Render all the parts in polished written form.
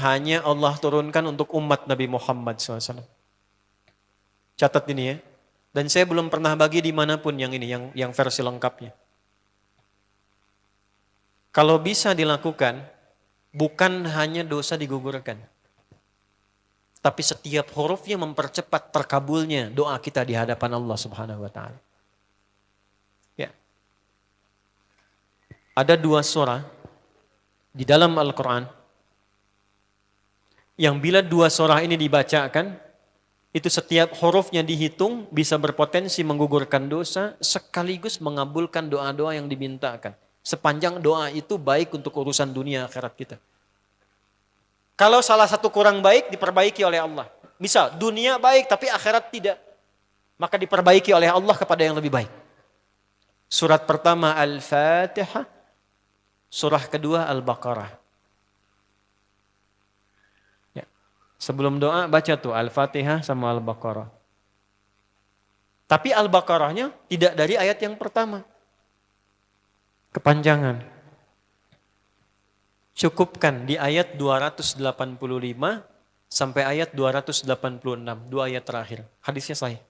hanya Allah turunkan untuk umat Nabi Muhammad SAW. Catat ini ya. Dan saya belum pernah bagi dimanapun yang ini, yang versi lengkapnya. Kalau bisa dilakukan, bukan hanya dosa digugurkan, tapi setiap hurufnya mempercepat terkabulnya doa kita di hadapan Allah Subhanahu wa Ta'ala. Ya. Ada 2 surah di dalam Al-Quran yang bila 2 surah ini dibacakan, itu setiap hurufnya dihitung bisa berpotensi menggugurkan dosa sekaligus mengabulkan doa-doa yang dimintakan. Sepanjang doa itu baik untuk urusan dunia akhirat kita. Kalau salah satu kurang baik diperbaiki oleh Allah. Misal dunia baik tapi akhirat tidak, maka diperbaiki oleh Allah kepada yang lebih baik. Surat pertama Al-Fatihah, surah kedua Al-Baqarah. Ya. Sebelum doa baca tuh Al-Fatihah sama Al-Baqarah. Tapi Al-Baqarahnya tidak dari ayat yang pertama. Kepanjangan. Cukupkan di ayat 285 sampai ayat 286, 2 ayat terakhir. Hadisnya sahih.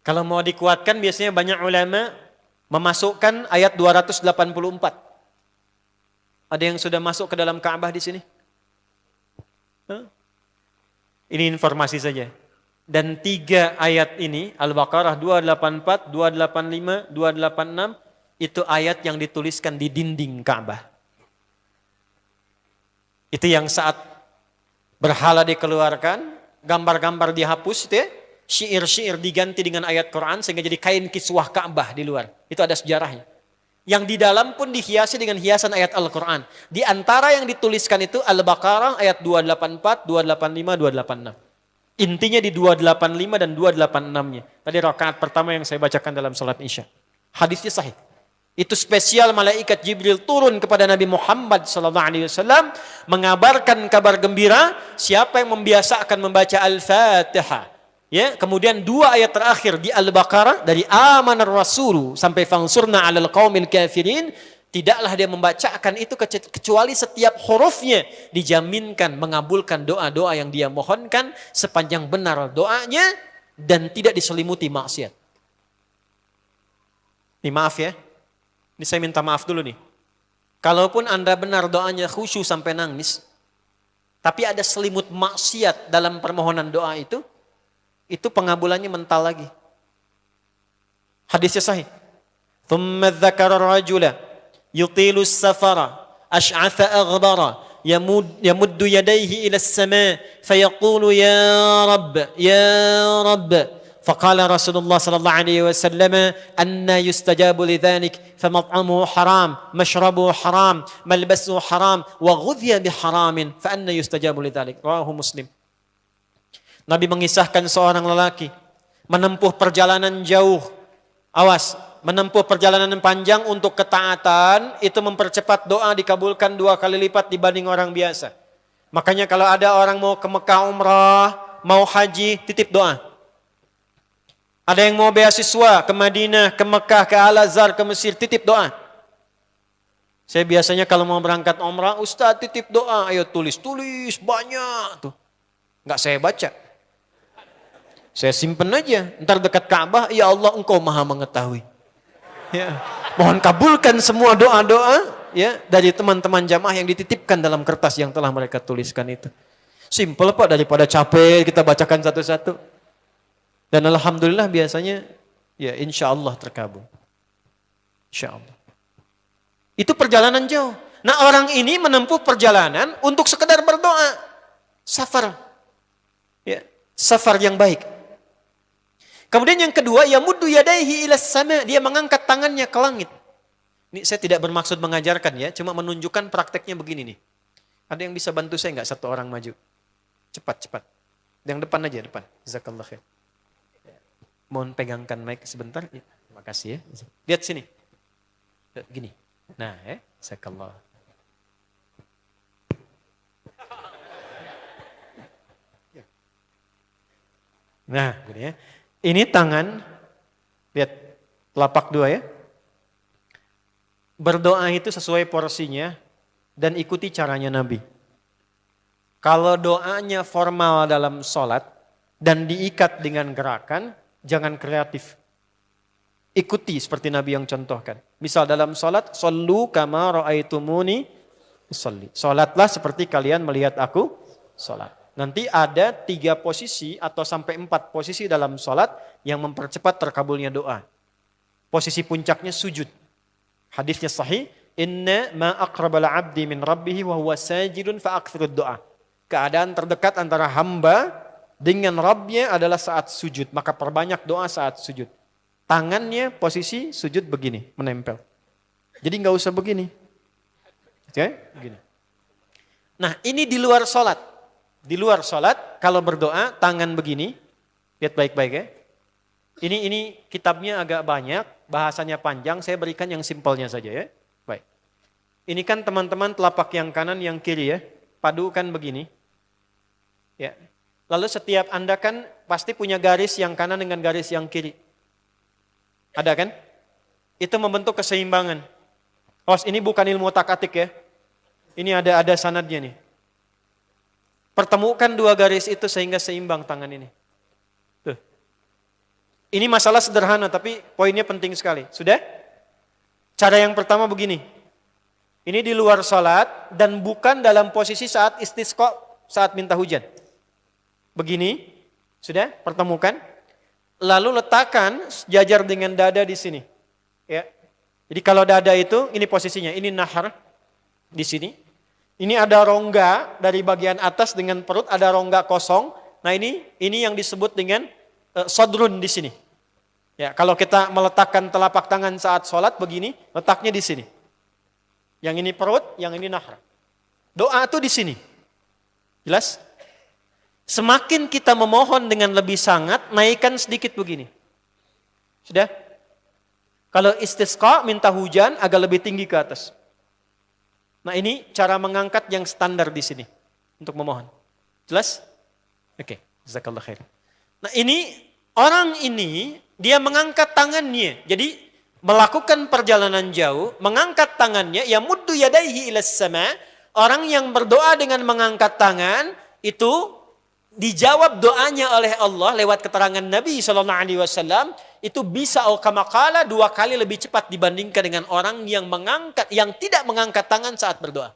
Kalau mau dikuatkan biasanya banyak ulama memasukkan ayat 284. Ada yang sudah masuk ke dalam Ka'bah di sini? Ini informasi saja. Dan 3 ayat ini, Al-Baqarah 284, 285, 286, itu ayat yang dituliskan di dinding Ka'bah. Itu yang saat berhala dikeluarkan, gambar-gambar dihapus, itu ya, syair-syair diganti dengan ayat Quran sehingga jadi kain kiswah Ka'bah di luar. Itu ada sejarahnya. Yang di dalam pun dihiasi dengan hiasan ayat Al-Quran. Di antara yang dituliskan itu Al-Baqarah ayat 284, 285, 286. Intinya di 285 dan 286-nya. Tadi rakaat pertama yang saya bacakan dalam salat Isya. Hadisnya sahih. Itu spesial malaikat Jibril turun kepada Nabi Muhammad SAW mengabarkan kabar gembira siapa yang membiasakan membaca Al-Fatihah. Ya, kemudian 2 ayat terakhir di Al-Baqarah dari amanar rasulu sampai fangsurna 'alal qaumil kafirin. Tidaklah dia membacakan itu kecuali setiap hurufnya dijaminkan mengabulkan doa-doa yang dia mohonkan sepanjang benar doanya dan tidak diselimuti maksiat. Ini maaf ya. Ini saya minta maaf dulu nih. Kalaupun Anda benar doanya khusyuk sampai nangis, tapi ada selimut maksiat dalam permohonan doa itu pengabulannya mental lagi. Hadisnya sahih. Thumma dzakara ar-rajula يطيل السفر أشعث أغبر يمد يديه إلى السماء فيقول يا رب فقال رسول الله صلى الله عليه وسلم أن يستجاب لذلك فمطعمه حرام مشربه حرام ملبسه حرام وغذي بحرام فأن يستجاب لذلك رواه مسلم. Nabi mengisahkan seorang lelaki menempuh perjalanan jauh. Awas, menempuh perjalanan panjang untuk ketaatan, itu mempercepat doa dikabulkan 2 kali lipat dibanding orang biasa. Makanya kalau ada orang mau ke Mekah umrah, mau haji, titip doa. Ada yang mau beasiswa ke Madinah, ke Mekah, ke Al-Azhar, ke Mesir, titip doa. Saya biasanya kalau mau berangkat umrah, Ustaz titip doa, ayo tulis banyak tuh. Enggak saya baca. Saya simpen aja, ntar dekat Ka'bah, ya Allah engkau maha mengetahui. Ya. Mohon kabulkan semua doa-doa ya dari teman-teman jamaah yang dititipkan dalam kertas yang telah mereka tuliskan itu. Simple Pak, daripada capek kita bacakan satu-satu. Dan alhamdulillah biasanya ya insya Allah terkabul. Insya Allah. Itu perjalanan jauh. Nah orang ini menempuh perjalanan untuk sekedar berdoa. Safar. Ya, safar yang baik. Kemudian yang kedua, yamuddu yadaihi ilas sama, dia mengangkat tangannya ke langit. Ini saya tidak bermaksud mengajarkan ya, cuma menunjukkan prakteknya begini nih. Ada yang bisa bantu saya enggak, satu orang maju? Cepat. Yang depan aja, depan. Jazakallah khair. Mohon pegangkan mic sebentar. Terima kasih ya. Lihat sini. Gini. Nah, jazakallah. Nah, gini ya. Ini tangan, lihat telapak 2 ya. Berdoa itu sesuai porsinya, dan ikuti caranya Nabi. Kalau doanya formal dalam sholat dan diikat dengan gerakan, jangan kreatif. Ikuti seperti Nabi yang contohkan. Misal dalam sholat, shollu kama ra'aitumuni usolli. Sholatlah seperti kalian melihat aku sholat. Nanti ada 3 posisi atau sampai 4 posisi dalam sholat yang mempercepat terkabulnya doa. Posisi puncaknya sujud. Hadisnya sahih. Inna ma aqrabal abdi min rabbihi wa huwa sajidun fa aktsirud doa. Keadaan terdekat antara hamba dengan Rabbnya adalah saat sujud. Maka perbanyak doa saat sujud. Tangannya posisi sujud begini, menempel. Jadi nggak usah begini. Oke, begini. Nah ini di luar sholat. Di luar sholat kalau berdoa tangan begini. Lihat baik-baik ya. Ini kitabnya agak banyak, bahasanya panjang. Saya berikan yang simpelnya saja ya. Baik. Ini kan teman-teman telapak yang kanan, yang kiri ya. Padukan begini. Ya. Lalu setiap Anda kan pasti punya garis yang kanan dengan garis yang kiri. Ada kan? Itu membentuk keseimbangan. Ini bukan ilmu otak-atik ya. Ini ada sanadnya nih. Pertemukan 2 garis itu sehingga seimbang tangan ini. Tuh. Ini masalah sederhana tapi poinnya penting sekali. Sudah? Cara yang pertama begini. Ini di luar salat dan bukan dalam posisi saat istisqa, saat minta hujan. Begini, sudah pertemukan. Lalu letakkan sejajar dengan dada di sini. Ya. Jadi kalau dada itu, ini posisinya, ini nahar di sini. Ini ada rongga dari bagian atas dengan perut, ada rongga kosong. Nah ini yang disebut dengan sodrun di sini. Ya, kalau kita meletakkan telapak tangan saat sholat begini, letaknya di sini. Yang ini perut, yang ini nahar. Doa itu di sini. Jelas? Semakin kita memohon dengan lebih sangat, naikkan sedikit begini. Sudah? Kalau istisqa, minta hujan, agak lebih tinggi ke atas. Nah ini cara mengangkat yang standar di sini. Untuk memohon. Jelas? Oke. Jazakallah khair. Nah orang ini, dia mengangkat tangannya. Jadi melakukan perjalanan jauh, mengangkat tangannya, ya muddu yadaihi ilas sama. Orang yang berdoa dengan mengangkat tangan, itu dijawab doanya oleh Allah lewat keterangan Nabi SAW, itu bisa kama qala 2 kali lebih cepat dibandingkan dengan orang yang tidak mengangkat tangan saat berdoa.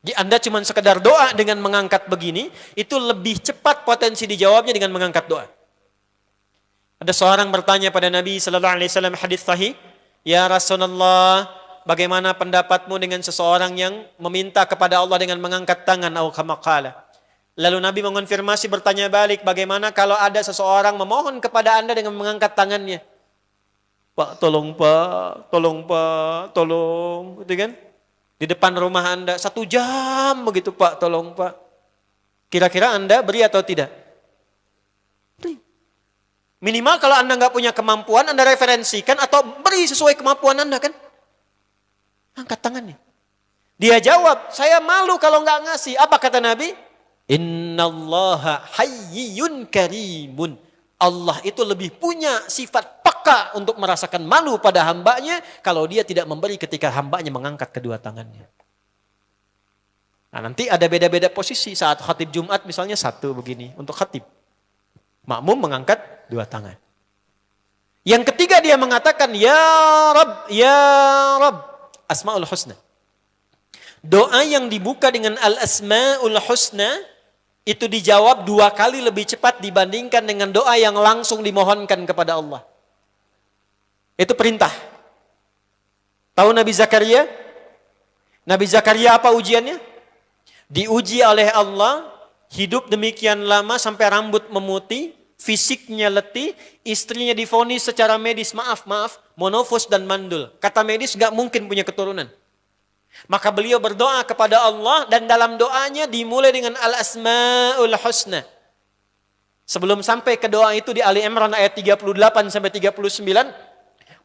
Jadi Anda cuma sekedar doa dengan mengangkat begini, itu lebih cepat potensi dijawabnya dengan mengangkat doa. Ada seorang bertanya pada Nabi SAW, hadis sahih, ya Rasulullah, bagaimana pendapatmu dengan seseorang yang meminta kepada Allah dengan mengangkat tangan, atau kama qala. Lalu Nabi mengonfirmasi, bertanya balik, bagaimana kalau ada seseorang memohon kepada Anda dengan mengangkat tangannya? Pak, tolong Pak, tolong Pak, tolong. Gitu kan? Di depan rumah Anda, 1 jam begitu Pak, tolong Pak. Kira-kira Anda beri atau tidak? Beri. Minimal kalau Anda nggak punya kemampuan, Anda referensikan atau beri sesuai kemampuan Anda kan? Angkat tangannya. Dia jawab, saya malu kalau nggak ngasih. Apa kata Nabi? Innallaha hayyun karimun. Allah itu lebih punya sifat peka untuk merasakan malu pada hambanya kalau dia tidak memberi ketika hambanya mengangkat kedua tangannya. Nah nanti ada beda-beda posisi saat khatib Jumat misalnya 1 begini untuk khatib. Makmum mengangkat 2 tangan. Yang ketiga dia mengatakan ya Rabb, Asmaul Husna. Doa yang dibuka dengan Al-Asmaul Husna itu dijawab 2 kali lebih cepat dibandingkan dengan doa yang langsung dimohonkan kepada Allah. Itu perintah. Tahu Nabi Zakaria? Nabi Zakaria apa ujiannya? Diuji oleh Allah, hidup demikian lama sampai rambut memutih, fisiknya letih, istrinya divonis secara medis, maaf, monofos dan mandul. Kata medis gak mungkin punya keturunan. Maka beliau berdoa kepada Allah dan dalam doanya dimulai dengan Al-Asmaul Husna. Sebelum sampai ke doa itu di Ali Imran ayat 38 sampai 39,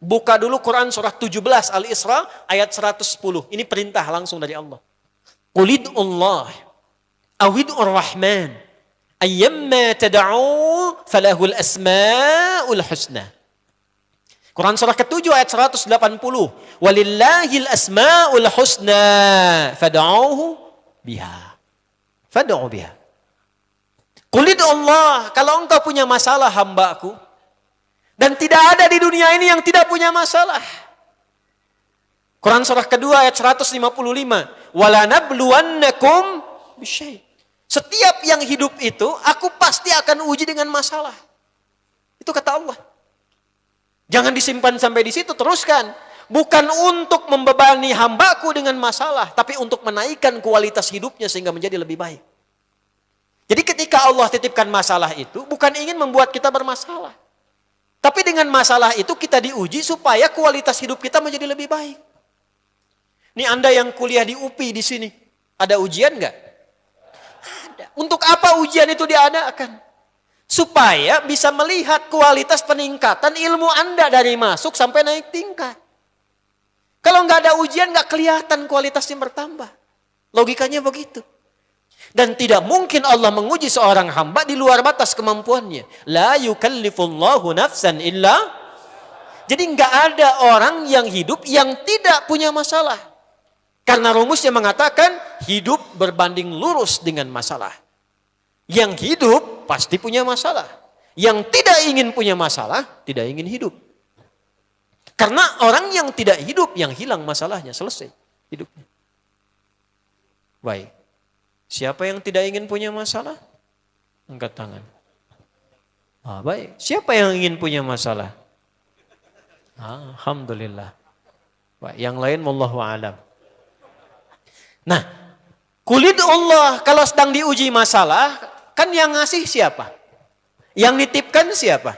buka dulu Quran surah 17 Al-Isra ayat 110. Ini perintah langsung dari Allah. Qulidullah awidur rahman ayyamma tad'u falahul asmaul husna. Quran surah ke-7 ayat 180. Walillahil asma'ul husna fad'uhu biha. Fad'u biha. Qul Allah, kalau engkau punya masalah hambaku, dan tidak ada di dunia ini yang tidak punya masalah. Quran surah kedua ayat 155. Wala nabluwannakum bisyai'. Setiap yang hidup itu, aku pasti akan uji dengan masalah. Itu kata Allah. Jangan disimpan sampai di situ, teruskan. Bukan untuk membebani hambaku dengan masalah, tapi untuk menaikkan kualitas hidupnya sehingga menjadi lebih baik. Jadi ketika Allah titipkan masalah itu, bukan ingin membuat kita bermasalah. Tapi dengan masalah itu kita diuji supaya kualitas hidup kita menjadi lebih baik. Ini Anda yang kuliah di UPI di sini, ada ujian nggak? Ada. Untuk apa ujian itu diadakan? Supaya bisa melihat kualitas peningkatan ilmu Anda dari masuk sampai naik tingkat. Kalau nggak ada ujian, nggak kelihatan kualitasnya bertambah. Logikanya begitu. Dan tidak mungkin Allah menguji seorang hamba di luar batas kemampuannya. La yukallifullahu nafsan illa. Jadi nggak ada orang yang hidup yang tidak punya masalah. Karena rumusnya mengatakan hidup berbanding lurus dengan masalah. Yang hidup pasti punya masalah. Yang tidak ingin punya masalah, tidak ingin hidup. Karena orang yang tidak hidup, yang hilang masalahnya, selesai hidupnya. Baik. Siapa yang tidak ingin punya masalah? Angkat tangan. Baik. Siapa yang ingin punya masalah? Alhamdulillah. Baik. Yang lain wallahu a'lam. Nah, kulit Allah kalau sedang diuji masalah, kan yang ngasih siapa? Yang nitipkan siapa?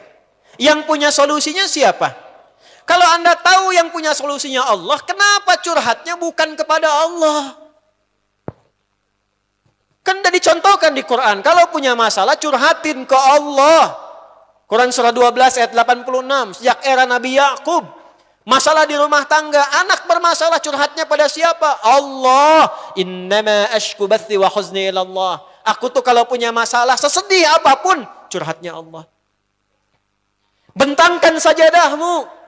Yang punya solusinya siapa? Kalau Anda tahu yang punya solusinya Allah, kenapa curhatnya bukan kepada Allah? Kan sudah dicontohkan di Quran. Kalau punya masalah, curhatin ke Allah. Quran surah 12 ayat 86. Sejak era Nabi Yakub. Masalah di rumah tangga. Anak bermasalah, curhatnya pada siapa? Allah. Innama ashku bathi wa huzni ilallah. Aku tuh kalau punya masalah, sesedih apapun, curhatnya Allah. Bentangkan sajadahmu.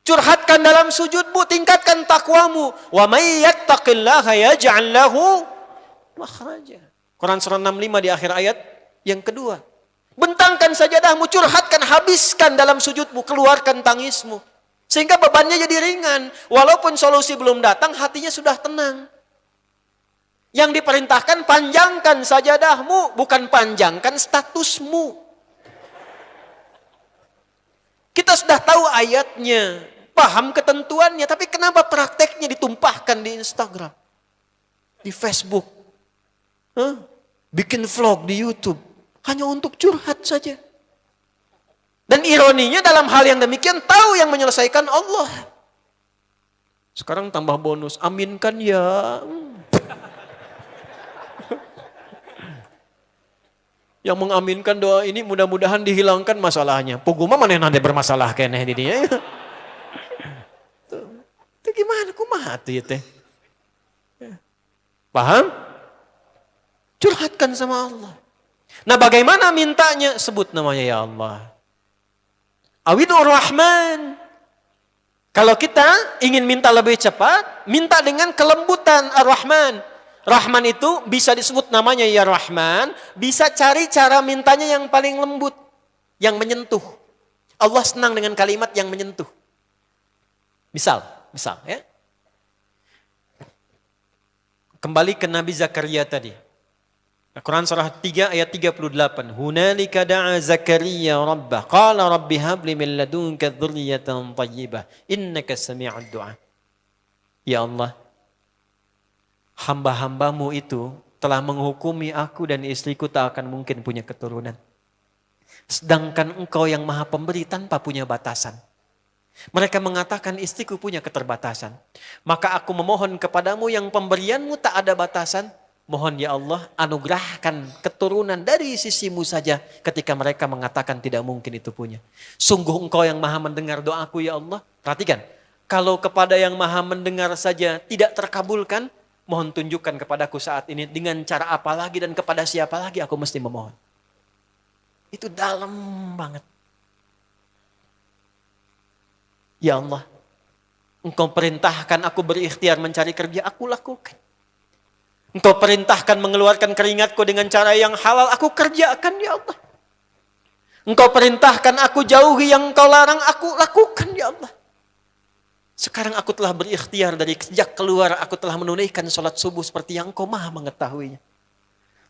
Curhatkan dalam sujudmu. Tingkatkan takwamu. Wa may yattaqillaha yaj'al lahu makhraja. Quran surah 65 di akhir ayat yang kedua. Bentangkan sajadahmu, curhatkan, habiskan dalam sujudmu, keluarkan tangismu. Sehingga bebannya jadi ringan. Walaupun solusi belum datang, hatinya sudah tenang. Yang diperintahkan, panjangkan sajadahmu, bukan panjangkan statusmu. Kita sudah tahu ayatnya, paham ketentuannya, tapi kenapa prakteknya ditumpahkan di Instagram, di Facebook, bikin vlog di YouTube, hanya untuk curhat saja. Dan ironinya dalam hal yang demikian, tahu yang menyelesaikan Allah. Sekarang tambah bonus, aminkan ya. Yang mengaminkan doa ini mudah-mudahan dihilangkan masalahnya. Puguma mana yang nanti bermasalah kayaknya di dia. Itu gimana? Kumaha tuh ya teh? Paham? Curhatkan sama Allah. Nah bagaimana mintanya? Sebut namanya ya Allah. Awidur Rahman. Kalau kita ingin minta lebih cepat, minta dengan kelembutan Ar-Rahman. Rahman itu bisa disebut namanya ya Rahman, bisa cari cara mintanya yang paling lembut, yang menyentuh. Allah senang dengan kalimat yang menyentuh. Misal ya. Kembali ke Nabi Zakaria tadi. Quran surah 3 ayat 38. Hunalika da'a Zakaria rabbah. Qala rabbi habli min ladunka dzurriyyatan thayyibah. Innaka sami'ud du'a. Ya Allah, hamba-hambamu itu telah menghukumi aku dan istriku tak akan mungkin punya keturunan. Sedangkan engkau yang maha pemberi tanpa punya batasan. Mereka mengatakan istriku punya keterbatasan. Maka aku memohon kepadamu yang pemberianmu tak ada batasan. Mohon ya Allah anugerahkan keturunan dari sisimu saja ketika mereka mengatakan tidak mungkin itu punya. Sungguh engkau yang maha mendengar doaku ya Allah. Perhatikan, kalau kepada yang maha mendengar saja tidak terkabulkan, mohon tunjukkan kepadaku saat ini dengan cara apa lagi dan kepada siapa lagi aku mesti memohon. Itu dalam banget. Ya Allah, Engkau perintahkan aku berikhtiar mencari kerja, aku lakukan. Engkau perintahkan mengeluarkan keringatku dengan cara yang halal, aku kerjakan ya Allah. Engkau perintahkan aku jauhi yang Engkau larang, aku lakukan ya Allah. Sekarang aku telah berikhtiar dari sejak keluar, aku telah menunaikan sholat subuh seperti yang Engkau maha mengetahuinya.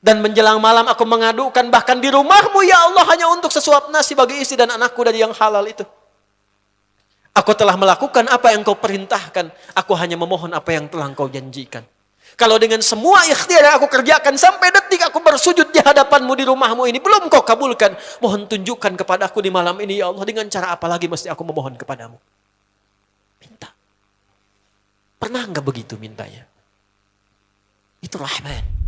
Dan menjelang malam aku mengadukan bahkan di rumahmu ya Allah hanya untuk sesuap nasi bagi istri dan anakku dari yang halal itu. Aku telah melakukan apa yang Engkau perintahkan, aku hanya memohon apa yang telah Engkau janjikan. Kalau dengan semua ikhtiar yang aku kerjakan sampai detik aku bersujud di hadapanmu di rumahmu ini belum Kau kabulkan, mohon tunjukkan kepada aku di malam ini ya Allah, dengan cara apa lagi mesti aku memohon kepadamu. Minta. Pernah enggak begitu mintanya? Itu Rahman.